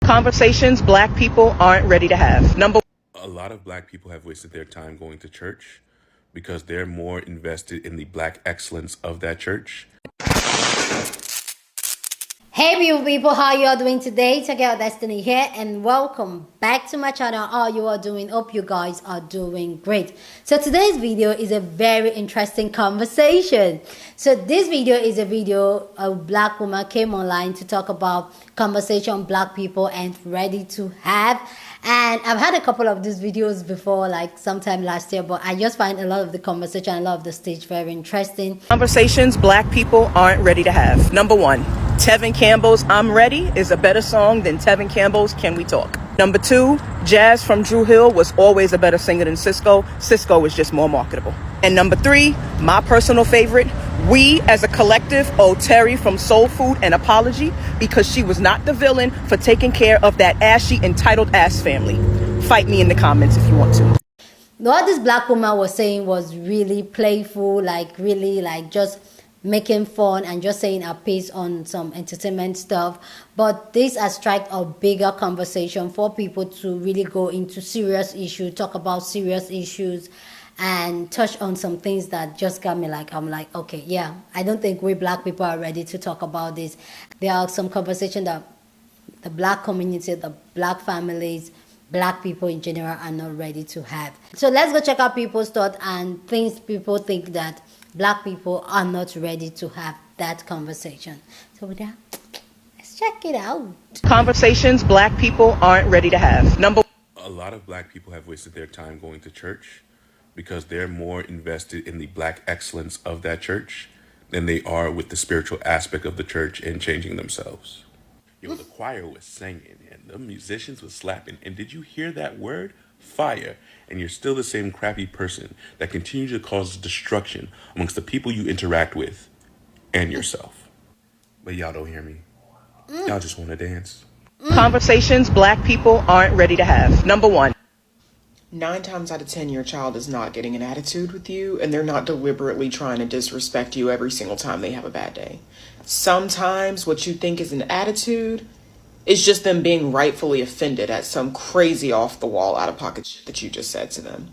Conversations black people aren't ready to have. A lot of black people have wasted their time going to church because they're more invested in the black excellence of that church. Hey beautiful people, how you all doing today? Check out Destiny here and welcome back to my channel. How you are doing? Hope you guys are doing great. So today's video is a very interesting conversation. So this video is a video a black woman came online to talk about conversation black people and ready to have. And I've had a couple of these videos before, like sometime last year, but I just find a lot of the conversation, a lot of the stage very interesting. Conversations black people aren't ready to have. Number one, Tevin Campbell's I'm Ready is a better song than Tevin Campbell's Can We Talk. Number two, Jazz from Drew Hill was always a better singer than Cisco. Cisco is just more marketable. And number three, my personal favorite, we as a collective owe Terry from Soul Food an apology because she was not the villain for taking care of that ashy, entitled ass family. Fight me in the comments if you want to. What this black woman was saying was really playful, like really like just making fun and just saying a piece on some entertainment stuff. But this has struck a bigger conversation for people to really go into serious issues, talk about serious issues, and touch on some things that just got me like, I'm like, okay, yeah, I don't think we black people are ready to talk about this. There are some conversation that the black community, the black families, black people in general are not ready to have. So let's go check out people's thoughts and things people think that black people are not ready to have that conversation. So with that, let's check it out. Conversations black people aren't ready to have. A lot of black people have wasted their time going to church because they're more invested in the black excellence of that church than they are with the spiritual aspect of the church and changing themselves. You know, the choir was singing and the musicians was slapping. And did you hear that word? Fire. And you're still the same crappy person that continues to cause destruction amongst the people you interact with and yourself. But y'all don't hear me. Y'all just want to dance. Conversations black people aren't ready to have. Number one. 9 times out of 10, your child is not getting an attitude with you, and they're not deliberately trying to disrespect you every single time they have a bad day. Sometimes what you think is an attitude is just them being rightfully offended at some crazy off-the-wall, out-of-pocket shit that you just said to them.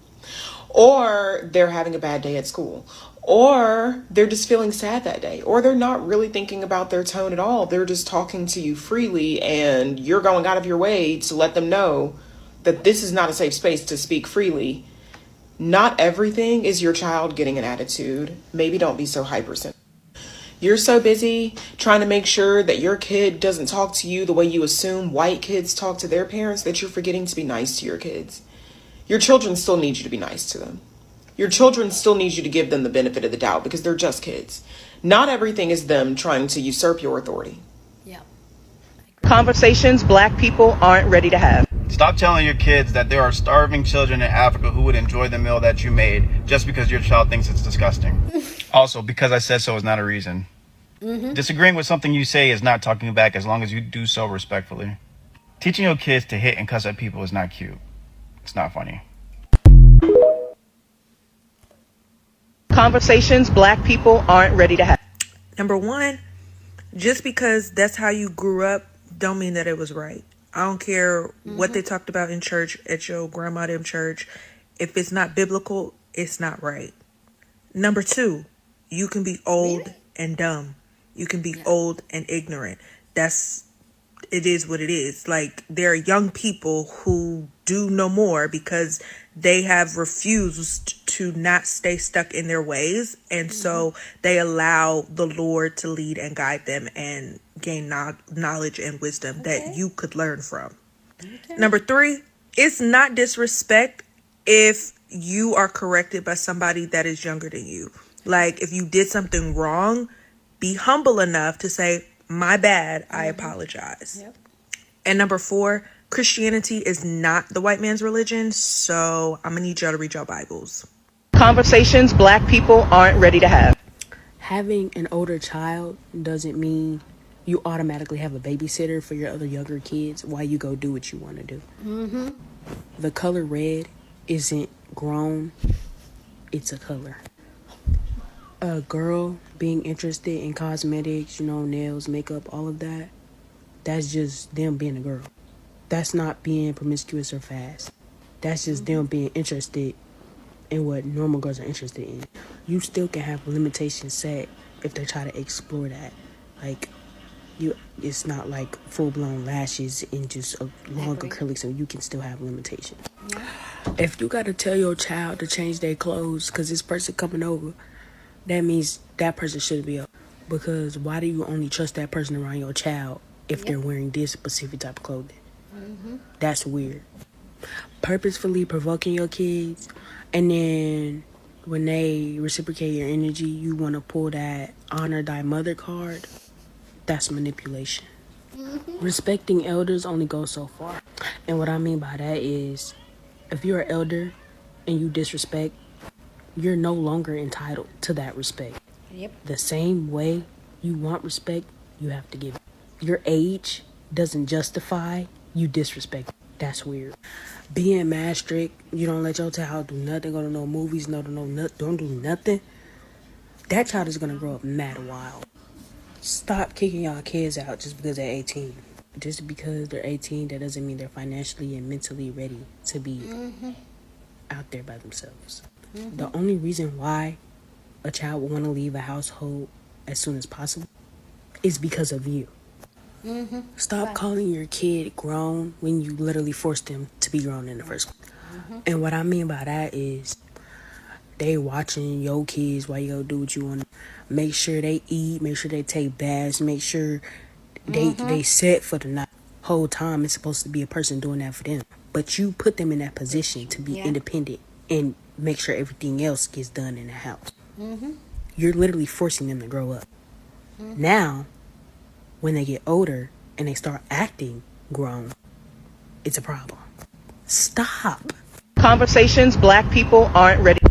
Or they're having a bad day at school. Or they're just feeling sad that day. Or they're not really thinking about their tone at all. They're just talking to you freely, and you're going out of your way to let them know that this is not a safe space to speak freely. Not everything is your child getting an attitude. Maybe don't be so hypersensitive. You're so busy trying to make sure that your kid doesn't talk to you the way you assume white kids talk to their parents that you're forgetting to be nice to your kids. Your children still need you to be nice to them. Your children still need you to give them the benefit of the doubt because they're just kids. Not everything is them trying to usurp your authority. Yeah. Conversations black people aren't ready to have. Stop telling your kids that there are starving children in Africa who would enjoy the meal that you made just because your child thinks it's disgusting. Also, because I said so is not a reason. Disagreeing with something you say is not talking back as long as you do so respectfully. Teaching your kids to hit and cuss at people is not cute. It's not funny. Conversations black people aren't ready to have. Number one, just because that's how you grew up don't mean that it was right. I don't care what they talked about in church, at your grandma them church. If it's not biblical, it's not right. Number two, you can be old and dumb. You can be old and ignorant. It is what it is. Like, there are young people who do no more because they have refused to not stay stuck in their ways. And so they allow the Lord to lead and guide them and gain knowledge and wisdom that you could learn from. Number three, it's not disrespect if you are corrected by somebody that is younger than you. Like, if you did something wrong, be humble enough to say, my bad, I apologize. Yep. And number four, Christianity is not the white man's religion, so I'm gonna need y'all to read your Bibles. Conversations black people aren't ready to have. Having an older child doesn't mean you automatically have a babysitter for your other younger kids while you go do what you want to do. The color red isn't grown, it's a color. A girl being interested in cosmetics, nails, makeup, all of that, that's just them being a girl. That's not being promiscuous or fast. That's just them being interested in what normal girls are interested in. You still can have limitations set if they try to explore that. Like, it's not like full-blown lashes and just a long acrylic, so you can still have limitations. Yeah. If you gotta tell your child to change their clothes because this person coming over, that means that person shouldn't be up. Because why do you only trust that person around your child if they're wearing this specific type of clothing? That's weird. Purposefully provoking your kids, and then when they reciprocate your energy, you want to pull that honor thy mother card. That's manipulation. Respecting elders only goes so far. And what I mean by that is, if you're an elder and you disrespect, you're no longer entitled to that respect. Yep. The same way you want respect, you have to give it. Your age doesn't justify you disrespect. That's weird. Being mad strict, you don't let your child do nothing, go to no movies, don't do nothing. That child is gonna grow up mad wild. Stop kicking y'all kids out just because they're 18. Just because they're 18, that doesn't mean they're financially and mentally ready to be out there by themselves. The only reason why a child will want to leave a household as soon as possible is because of you. Stop calling your kid grown when you literally forced them to be grown in the first place. And what I mean by that is they watching your kids while you go do what you want. Make sure they eat, make sure they take baths, make sure they set for the night. Whole time it's supposed to be a person doing that for them. But you put them in that position to be independent and make sure everything else gets done in the house. You're literally forcing them to grow up. Now, when they get older and they start acting grown, it's a problem. Stop. Conversations black people aren't ready.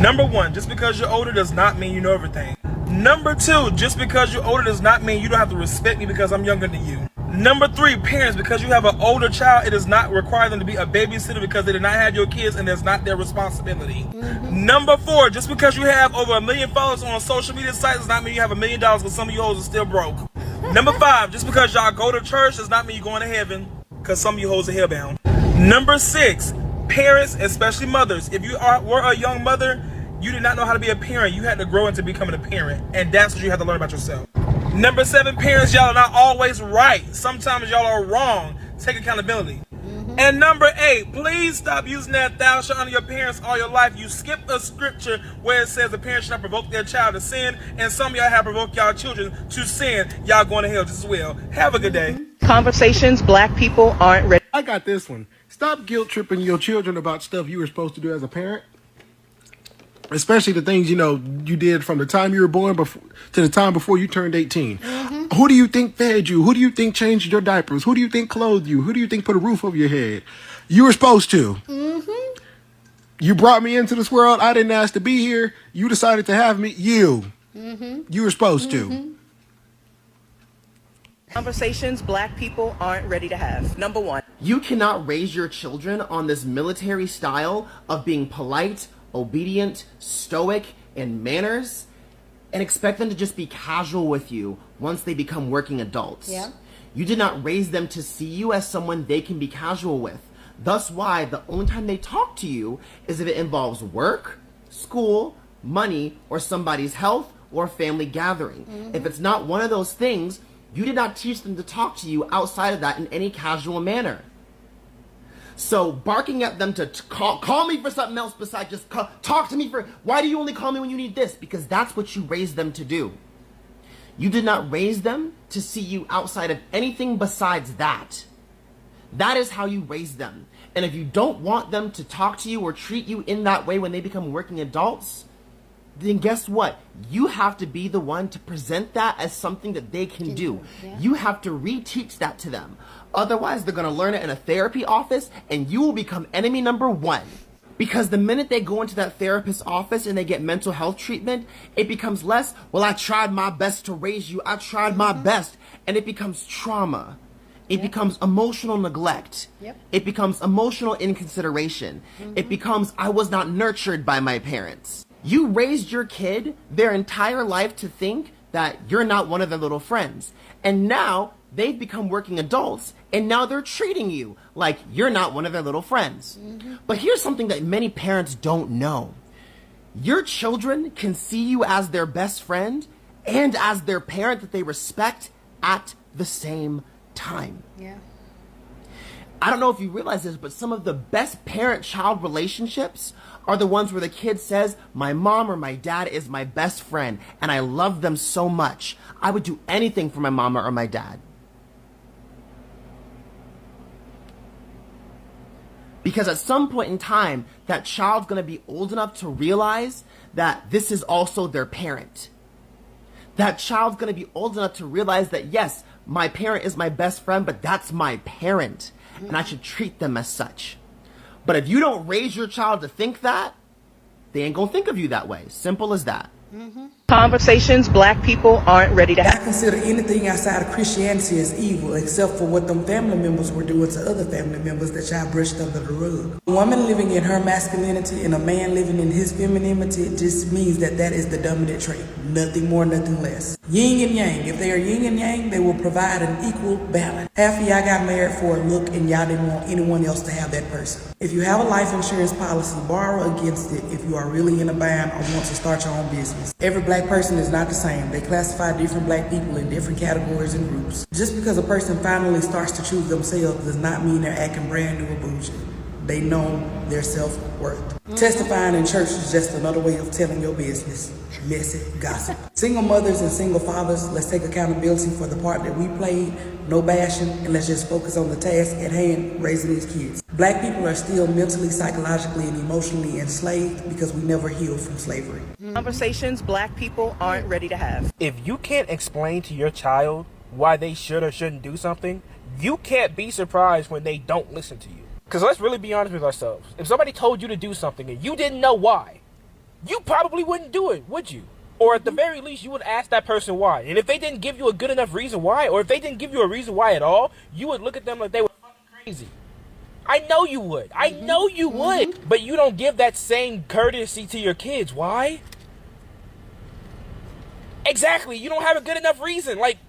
Number one, just because you're older does not mean you know everything. Number two, just because you're older does not mean you don't have to respect me because I'm younger than you. Number three, parents, because you have an older child, it does not require them to be a babysitter because they did not have your kids and that's not their responsibility. Number four, just because you have over 1 million followers on social media sites does not mean you have $1 million because some of you hoes are still broke. Number five, just because y'all go to church does not mean you're going to heaven because some of you hoes are hellbound. Number six, parents, especially mothers, if you were a young mother, you did not know how to be a parent. You had to grow into becoming a parent, and that's what you have to learn about yourself. Number seven, parents, y'all are not always right. Sometimes y'all are wrong. Take accountability. And number eight, please stop using that thou shalt honor your parents all your life. You skip a scripture where it says the parents should not provoke their child to sin, and some of y'all have provoked y'all children to sin. Y'all going to hell just as well. Have a good day. Conversations black people aren't ready. I got this one. Stop guilt tripping your children about stuff you were supposed to do as a parent. Especially the things, you did from the time you were born to the time before you turned 18. Who do you think fed you? Who do you think changed your diapers? Who do you think clothed you? Who do you think put a roof over your head? You were supposed to. You brought me into this world. I didn't ask to be here. You decided to have me. You were supposed to. Conversations black people aren't ready to have. Number one. You cannot raise your children on this military style of being polite, obedient, stoic, and manners, and expect them to just be casual with you once they become working adults. Yeah. You did not raise them to see you as someone they can be casual with. Thus why the only time they talk to you is if it involves work, school, money, or somebody's health or family gathering. If it's not one of those things, you did not teach them to talk to you outside of that in any casual manner. So barking at them to call me for something else besides just talk to me for, why do you only call me when you need this? Because that's what you raised them to do. You did not raise them to see you outside of anything besides that. That is how you raise them. And if you don't want them to talk to you or treat you in that way when they become working adults, then guess what? You have to be the one to present that as something that they can do. Yeah. You have to reteach that to them. Otherwise, they're going to learn it in a therapy office and you will become enemy number one. Because the minute they go into that therapist's office and they get mental health treatment, it becomes less, well, I tried my best to raise you. I tried my best. And it becomes trauma. It becomes emotional neglect. It becomes emotional inconsideration. It becomes, I was not nurtured by my parents. You raised your kid their entire life to think that you're not one of their little friends. And now they've become working adults And now they're treating you like you're not one of their little friends. But here's something that many parents don't know. Your children can see you as their best friend and as their parent that they respect at the same time. Yeah. I don't know if you realize this, but some of the best parent-child relationships are the ones where the kid says, my mom or my dad is my best friend, and I love them so much. I would do anything for my mama or my dad. Because at some point in time, that child's going to be old enough to realize that this is also their parent. That child's going to be old enough to realize that, yes, my parent is my best friend, but that's my parent, and I should treat them as such. But if you don't raise your child to think that, they ain't going to think of you that way. Simple as that. Conversations black people aren't ready to I have. consider anything outside of Christianity as evil, except for what them family members were doing to other family members that y'all brushed under the rug. A woman living in her masculinity and a man living in his femininity just means that that is the dominant trait. Nothing more, nothing less. Yin and yang. If they are yin and yang, they will provide an equal balance. Half of y'all got married for a look and y'all didn't want anyone else to have that person. If you have a life insurance policy, borrow against it if you are really in a bind or want to start your own business. Every black person is not the same. They classify different black people in different categories and groups. Just because a person finally starts to choose themselves does not mean they're acting brand new or bougie. They know their self-worth. Testifying in church is just another way of telling your business. Messy gossip. Single mothers and single fathers, let's take accountability for the part that we played. No bashing, and let's just focus on the task at hand, raising these kids. Black people are still mentally, psychologically, and emotionally enslaved because we never healed from slavery. Conversations black people aren't ready to have. If you can't explain to your child why they should or shouldn't do something, you can't be surprised when they don't listen to you. Because let's really be honest with ourselves. If somebody told you to do something and you didn't know why, you probably wouldn't do it, would you? Or at the very least, you would ask that person why. And if they didn't give you a good enough reason why, or if they didn't give you a reason why at all, you would look at them like they were fucking crazy. I know you would. I know you would. But you don't give that same courtesy to your kids. Why? Exactly. You don't have a good enough reason. Like,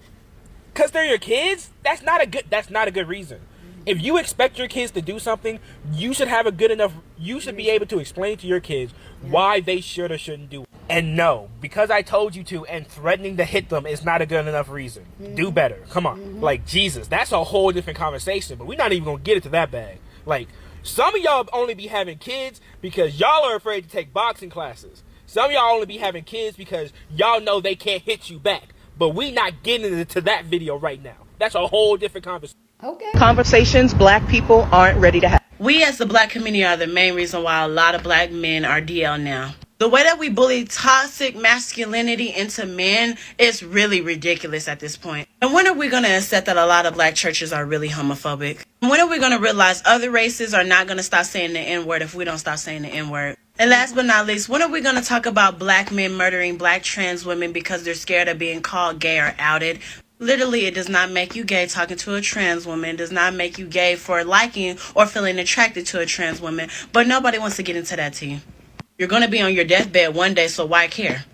because they're your kids? That's not a good reason. If you expect your kids to do something, you should have a good enough, you should be able to explain to your kids why they should or shouldn't do it. And no, because I told you to and threatening to hit them is not a good enough reason. Do better. Come on. Like, Jesus, that's a whole different conversation, but we're not even going to get into that bag. Like, some of y'all only be having kids because y'all are afraid to take boxing classes. Some of y'all only be having kids because y'all know they can't hit you back. But we not getting into that video right now. That's a whole different conversation. Okay. Conversations black people aren't ready to have. We as the black community are the main reason why a lot of black men are DL now. The way that we bully toxic masculinity into men is really ridiculous at this point. And when are we going to accept that a lot of black churches are really homophobic? And when are we going to realize other races are not going to stop saying the N-word if we don't stop saying the N-word? And last but not least, when are we going to talk about black men murdering black trans women because they're scared of being called gay or outed? Literally, it does not make you gay talking to a trans woman. It does not make you gay for liking or feeling attracted to a trans woman. But nobody wants to get into that tea. You're going to be on your deathbed one day, so why care?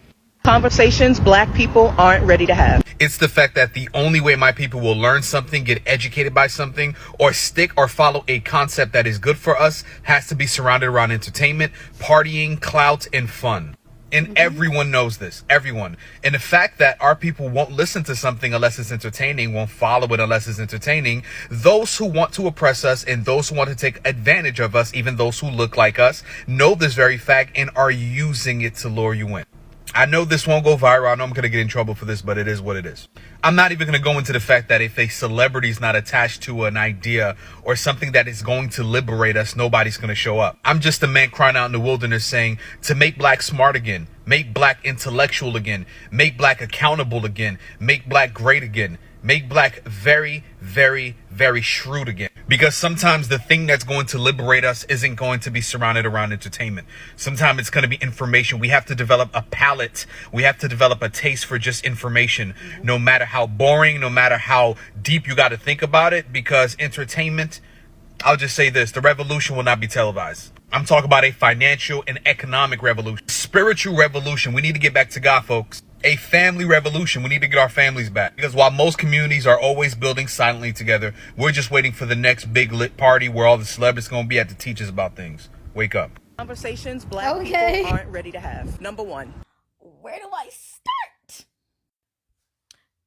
Conversations black people aren't ready to have. It's the fact that the only way my people will learn something, get educated by something, or stick or follow a concept that is good for us has to be surrounded around entertainment, partying, clout, and fun. And everyone knows this. Everyone. And the fact that our people won't listen to something unless it's entertaining, won't follow it unless it's entertaining, those who want to oppress us and those who want to take advantage of us, even those who look like us, know this very fact and are using it to lure you in. I know this won't go viral. I know I'm going to get in trouble for this, but it is what it is. I'm not even going to go into the fact that if a celebrity is not attached to an idea or something that is going to liberate us, nobody's going to show up. I'm just a man crying out in the wilderness saying to make black smart again, make black intellectual again, make black accountable again, make black great again, make black very, very, very shrewd again. Because sometimes the thing that's going to liberate us isn't going to be surrounded around entertainment. Sometimes it's going to be information. We have to develop a palate. We have to develop a taste for just information, no matter how boring, no matter how deep you got to think about it, because entertainment, I'll just say this, the revolution will not be televised. I'm talking about a financial and economic revolution. Spiritual revolution. We need to get back to God, folks. A family revolution. We need to get our families back. Because while most communities are always building silently together, we're just waiting for the next big lit party where all the celebrities going to be at to teach us about things. Wake up. Conversations black people aren't ready to have. Number one, where do I start?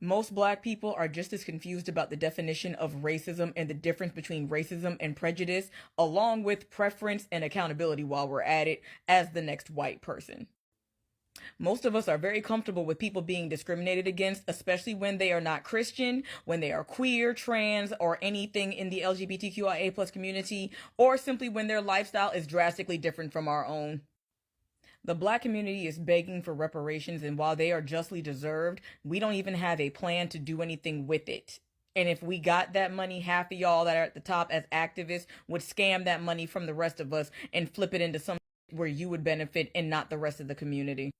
Most black people are just as confused about the definition of racism and the difference between racism and prejudice, along with preference and accountability while we're at it, as the next white person. Most of us are very comfortable with people being discriminated against, especially when they are not Christian, when they are queer, trans, or anything in the LGBTQIA+ community, or simply when their lifestyle is drastically different from our own. The black community is begging for reparations, and while they are justly deserved, we don't even have a plan to do anything with it. And if we got that money, half of y'all that are at the top as activists would scam that money from the rest of us and flip it into some where you would benefit and not the rest of the community.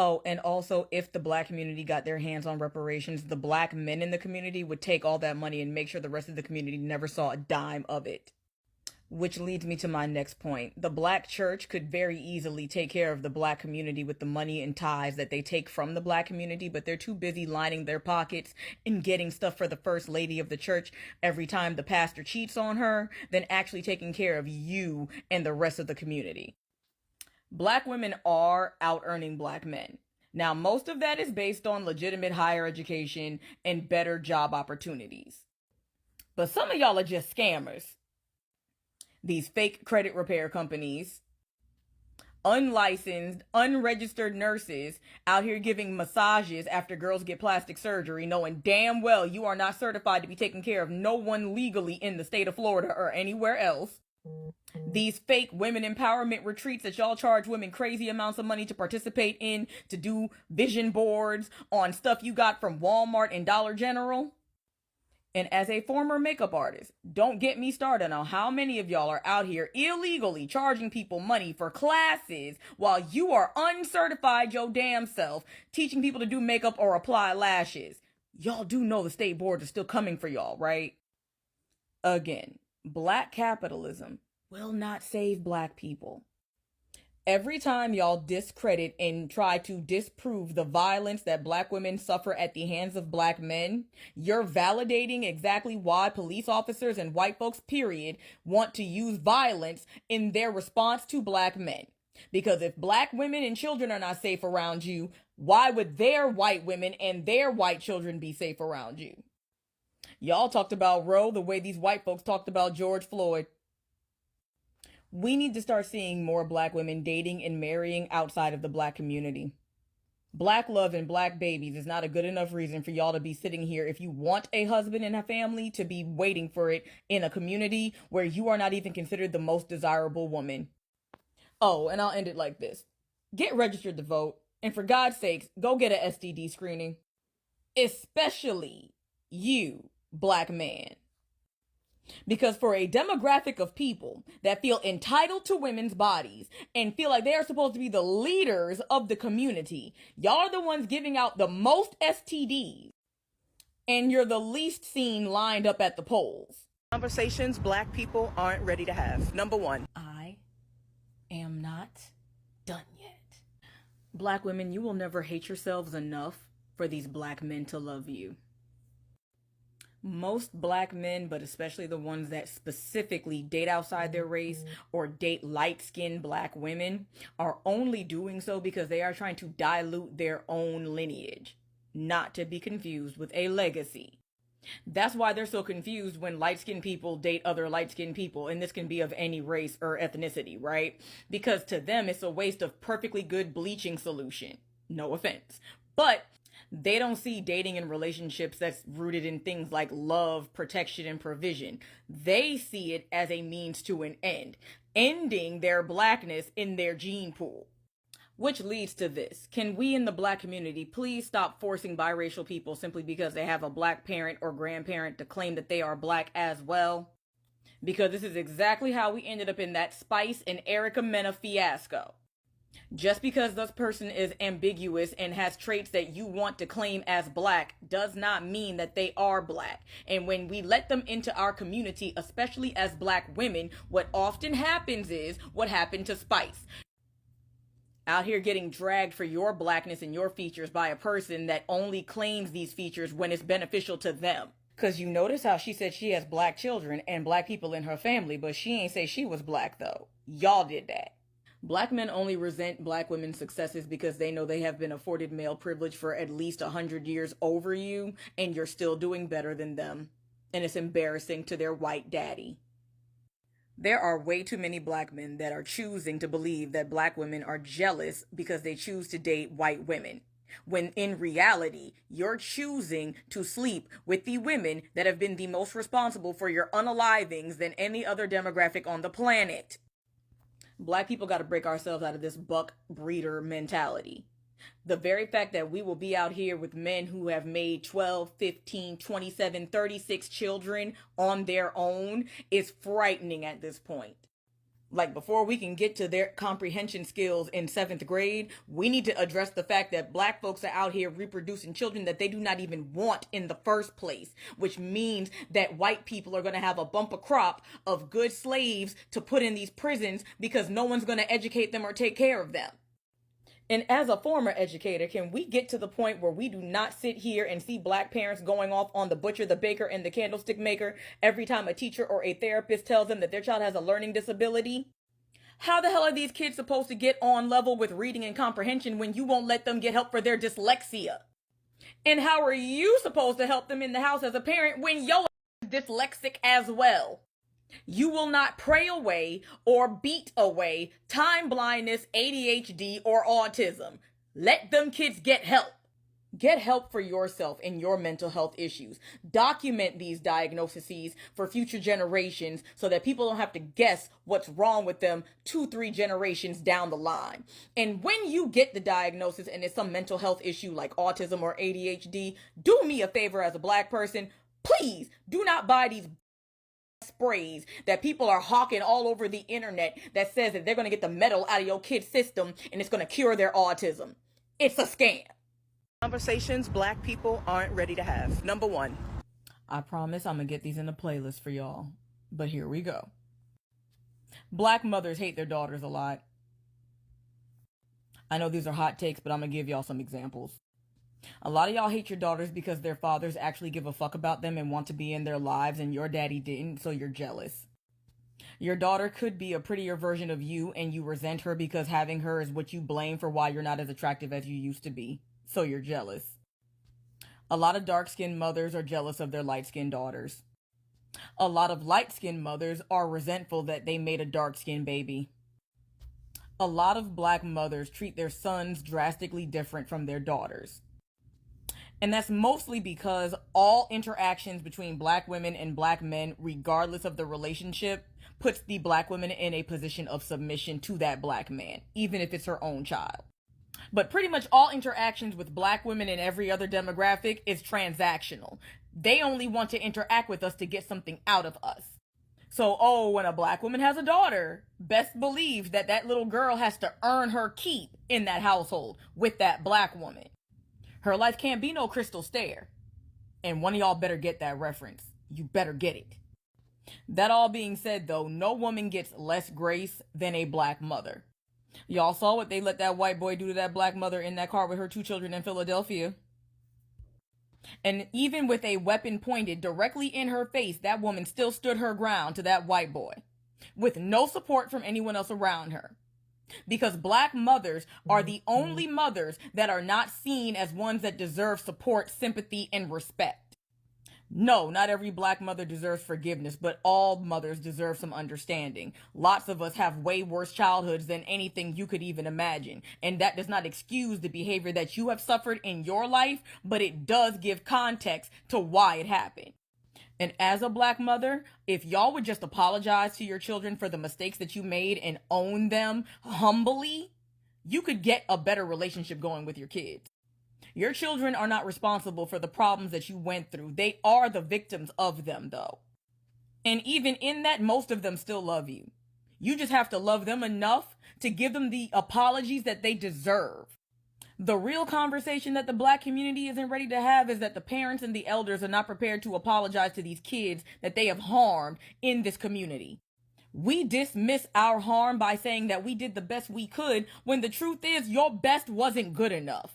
Oh, and also, if the black community got their hands on reparations, the black men in the community would take all that money and make sure the rest of the community never saw a dime of it. Which leads me to my next point. The black church could very easily take care of the black community with the money and tithes that they take from the black community, but they're too busy lining their pockets and getting stuff for the first lady of the church every time the pastor cheats on her than actually taking care of you and the rest of the community. Black women are out-earning black men. Now, most of that is based on legitimate higher education and better job opportunities. But some of y'all are just scammers. These fake credit repair companies, unlicensed, unregistered nurses out here giving massages after girls get plastic surgery, knowing damn well you are not certified to be taking care of no one legally in the state of Florida or anywhere else. These fake women empowerment retreats that y'all charge women crazy amounts of money to participate in, to do vision boards on stuff you got from Walmart and Dollar General. And as a former makeup artist, don't get me started on how many of y'all are out here illegally charging people money for classes while you are uncertified your damn self, teaching people to do makeup or apply lashes. Y'all do know the state boards are still coming for y'all, right? Again, black capitalism will not save black people. Every time y'all discredit and try to disprove the violence that black women suffer at the hands of black men, you're validating exactly why police officers and white folks, period, want to use violence in their response to black men. Because if black women and children are not safe around you, why would their white women and their white children be safe around you? Y'all talked about Roe the way these white folks talked about George Floyd. We need to start seeing more black women dating and marrying outside of the black community. Black love and black babies is not a good enough reason for y'all to be sitting here if you want a husband and a family to be waiting for it in a community where you are not even considered the most desirable woman. Oh, and I'll end it like this. Get registered to vote, and for God's sakes, go get a STD screening. Especially you, black man. Because for a demographic of people that feel entitled to women's bodies and feel like they are supposed to be the leaders of the community, y'all are the ones giving out the most STDs, and you're the least seen lined up at the polls. Conversations black people aren't ready to have. Number one, I am not done yet. Black women, you will never hate yourselves enough for these black men to love you. Most black men, but especially the ones that specifically date outside their race or date light-skinned black women, are only doing so because they are trying to dilute their own lineage, not to be confused with a legacy. That's why they're so confused when light-skinned people date other light-skinned people, and this can be of any race or ethnicity, right? Because to them, it's a waste of perfectly good bleaching solution. No offense. But they don't see dating and relationships that's rooted in things like love, protection, and provision. They see it as a means to an end, ending their blackness in their gene pool. Which leads to this. Can we in the black community please stop forcing biracial people simply because they have a black parent or grandparent to claim that they are black as well? Because this is exactly how we ended up in that Spice and Erica Mena fiasco. Just because this person is ambiguous and has traits that you want to claim as black does not mean that they are black. And when we let them into our community, especially as black women, what often happens is what happened to Spice. Out here getting dragged for your blackness and your features by a person that only claims these features when it's beneficial to them. Because you notice how she said she has black children and black people in her family, but she ain't say she was black though. Y'all did that. Black men only resent black women's successes because they know they have been afforded male privilege for at least 100 years over you, and you're still doing better than them. And it's embarrassing to their white daddy. There are way too many black men that are choosing to believe that black women are jealous because they choose to date white women, when in reality, you're choosing to sleep with the women that have been the most responsible for your unalivings than any other demographic on the planet. Black people got to break ourselves out of this buck breeder mentality. The very fact that we will be out here with men who have made 12, 15, 27, 36 children on their own is frightening at this point. Like, before we can get to their comprehension skills in 7th grade, we need to address the fact that black folks are out here reproducing children that they do not even want in the first place, which means that white people are going to have a bumper crop of good slaves to put in these prisons because no one's going to educate them or take care of them. And as a former educator, can we get to the point where we do not sit here and see black parents going off on the butcher, the baker, and the candlestick maker every time a teacher or a therapist tells them that their child has a learning disability? How the hell are these kids supposed to get on level with reading and comprehension when you won't let them get help for their dyslexia? And how are you supposed to help them in the house as a parent when your is dyslexic as well? You will not pray away or beat away time blindness, ADHD, or autism. Let them kids get help. Get help for yourself and your mental health issues. Document these diagnoses for future generations so that people don't have to guess what's wrong with them 2-3 generations down the line. And when you get the diagnosis and it's some mental health issue like autism or ADHD, do me a favor as a black person. Please do not buy these sprays that people are hawking all over the internet that says that they're going to get the metal out of your kid's system and it's going to cure their autism. It's a scam. Conversations black people aren't ready to have. Number 1. I promise I'm going to get these in a playlist for y'all. But here we go. Black mothers hate their daughters a lot. I know these are hot takes, but I'm going to give y'all some examples. A lot of y'all hate your daughters because their fathers actually give a fuck about them and want to be in their lives, and your daddy didn't, so you're jealous. Your daughter could be a prettier version of you, and you resent her because having her is what you blame for why you're not as attractive as you used to be, so you're jealous. A lot of dark-skinned mothers are jealous of their light-skinned daughters. A lot of light-skinned mothers are resentful that they made a dark-skinned baby. A lot of black mothers treat their sons drastically different from their daughters. And that's mostly because all interactions between black women and black men, regardless of the relationship, puts the black woman in a position of submission to that black man, even if it's her own child. But pretty much all interactions with black women and every other demographic is transactional. They only want to interact with us to get something out of us. So, when a black woman has a daughter, best believe that that little girl has to earn her keep in that household with that black woman. Her life can't be no crystal stair. And one of y'all better get that reference. You better get it. That all being said, though, no woman gets less grace than a black mother. Y'all saw what they let that white boy do to that black mother in that car with her 2 children in Philadelphia. And even with a weapon pointed directly in her face, that woman still stood her ground to that white boy, with no support from anyone else around her. Because black mothers are the only mothers that are not seen as ones that deserve support, sympathy, and respect. No, not every black mother deserves forgiveness, but all mothers deserve some understanding. Lots of us have way worse childhoods than anything you could even imagine. And that does not excuse the behavior that you have suffered in your life, but it does give context to why it happened. And as a black mother, if y'all would just apologize to your children for the mistakes that you made and own them humbly, you could get a better relationship going with your kids. Your children are not responsible for the problems that you went through. They are the victims of them, though. And even in that, most of them still love you. You just have to love them enough to give them the apologies that they deserve. The real conversation that the black community isn't ready to have is that the parents and the elders are not prepared to apologize to these kids that they have harmed in this community. We dismiss our harm by saying that we did the best we could when the truth is your best wasn't good enough.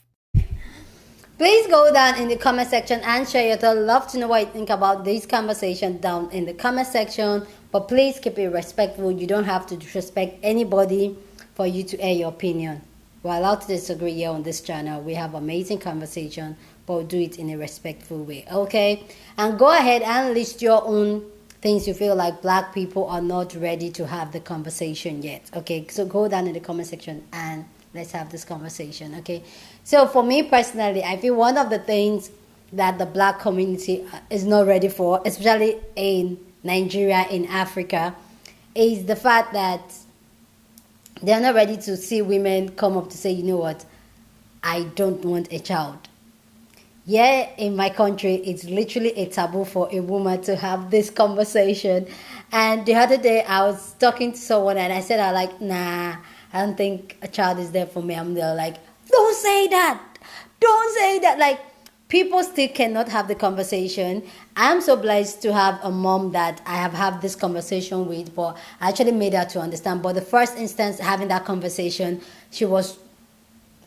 Please go down in the comment section and share your thoughts. Love to know what you think about this conversation down in the comment section. But please keep it respectful. You don't have to disrespect anybody for you to air your opinion. We're allowed to disagree here on this channel. We have amazing conversation, but we'll do it in a respectful way. Okay? And go ahead and list your own things you feel like black people are not ready to have the conversation yet. Okay? So go down in the comment section and let's have this conversation. Okay? So for me personally, I feel one of the things that the black community is not ready for, especially in Nigeria, in Africa, is the fact that they're not ready to see women come up to say, you know what, I don't want a child. Yeah, in my country, it's literally a taboo for a woman to have this conversation. And the other day, I was talking to someone and I said, nah, I don't think a child is there for me. I'm there like, don't say that. Don't say that. Like, people still cannot have the conversation. I'm so blessed to have a mom that I have had this conversation with, but I actually made her to understand. But the first instance having that conversation, she was,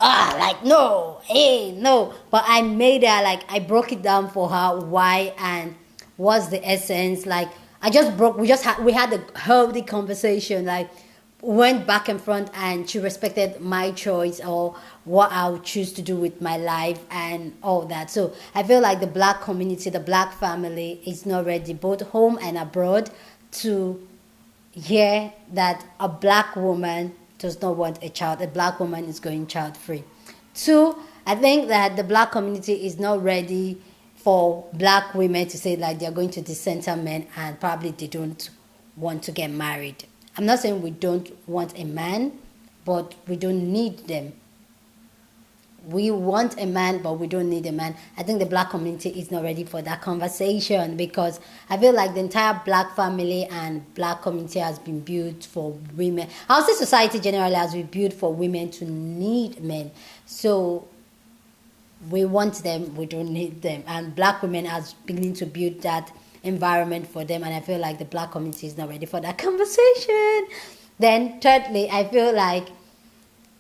like, no, hey, no. But I made her, like, I broke it down for her, why and what's the essence. Like, we had a healthy conversation, like, went back and front, and she respected my choice or what I would choose to do with my life and all that. So I feel like the black community, the black family is not ready, both home and abroad, to hear that a black woman does not want a child. A black woman is going child free. Two, I think that the black community is not ready for black women to say like they're going to decenter men and probably they don't want to get married. I'm not saying we don't want a man, but we don't need them. We want a man, but we don't need a man. I think the black community is not ready for that conversation because I feel like the entire black family and black community has been built for women. I would say society generally has been built for women to need men. So we want them, we don't need them. And black women are beginning to build that environment for them, and I feel like the black community is not ready for that conversation. Then thirdly, I feel like,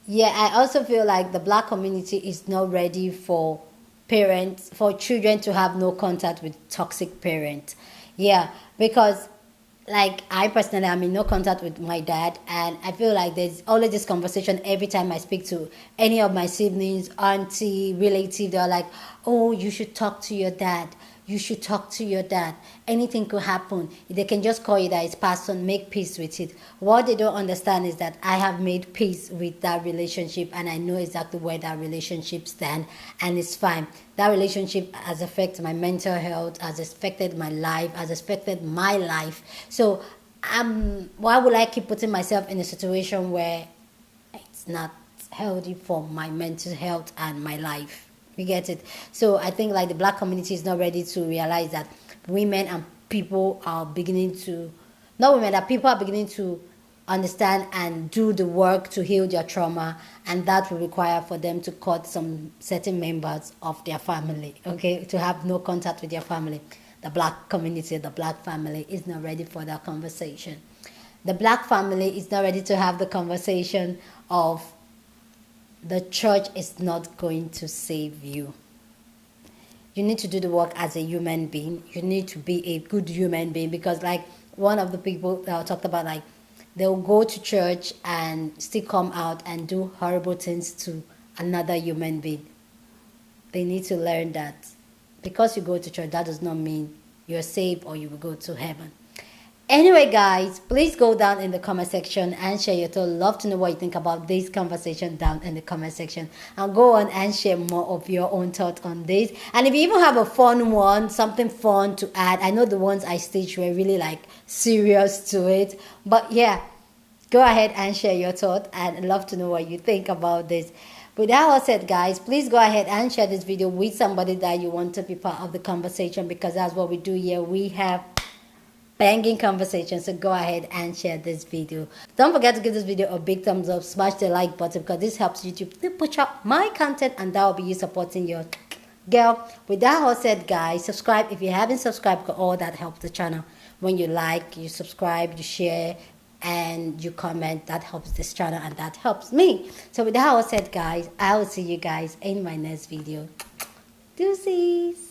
I also feel like the black community is not ready for children to have no contact with toxic parents. Yeah, because like I personally am in no contact with my dad, and I feel like there's always this conversation every time I speak to any of my siblings, auntie, relative. They're like, oh, you should talk to your dad. You should talk to your dad. Anything could happen. They can just call you that it's past on, make peace with it. What they don't understand is that I have made peace with that relationship and I know exactly where that relationship stands and it's fine. That relationship has affected my mental health, has affected my life, has affected my life. So why would I keep putting myself in a situation where it's not healthy for my mental health and my life? You get it? So I think like the black community is not ready to realize that women and people are beginning to, not women, that people are beginning to understand and do the work to heal their trauma, and that will require for them to cut some certain members of their family, okay, to have no contact with their family. The black community, the black family is not ready for that conversation. The black family is not ready to have the conversation of the church is not going to save you. You need to do the work as a human being. You need to be a good human being, because like one of the people that I talked about, like they'll go to church and still come out and do horrible things to another human being. They need to learn that because you go to church, that does not mean you're saved or you will go to heaven. Anyway, guys, please go down in the comment section and share your thoughts. Love to know what you think about this conversation down in the comment section. And go on and share more of your own thoughts on this. And if you even have a fun one, something fun to add, I know the ones I staged were really like serious to it. But yeah, go ahead and share your thoughts. And I'd love to know what you think about this. With that all said, guys, please go ahead and share this video with somebody that you want to be part of the conversation, because that's what we do here. We have banging conversation, so go ahead and share this video. Don't forget to give this video a big thumbs up, smash the like button, because this helps YouTube to push out my content, and that will be you supporting your girl. With that all said, guys, subscribe if you haven't subscribed, because all that helps the channel. When you like, you subscribe, you share, and you comment. That helps this channel and that helps me. So with that all said, guys, I will see you guys in my next video. Deuces.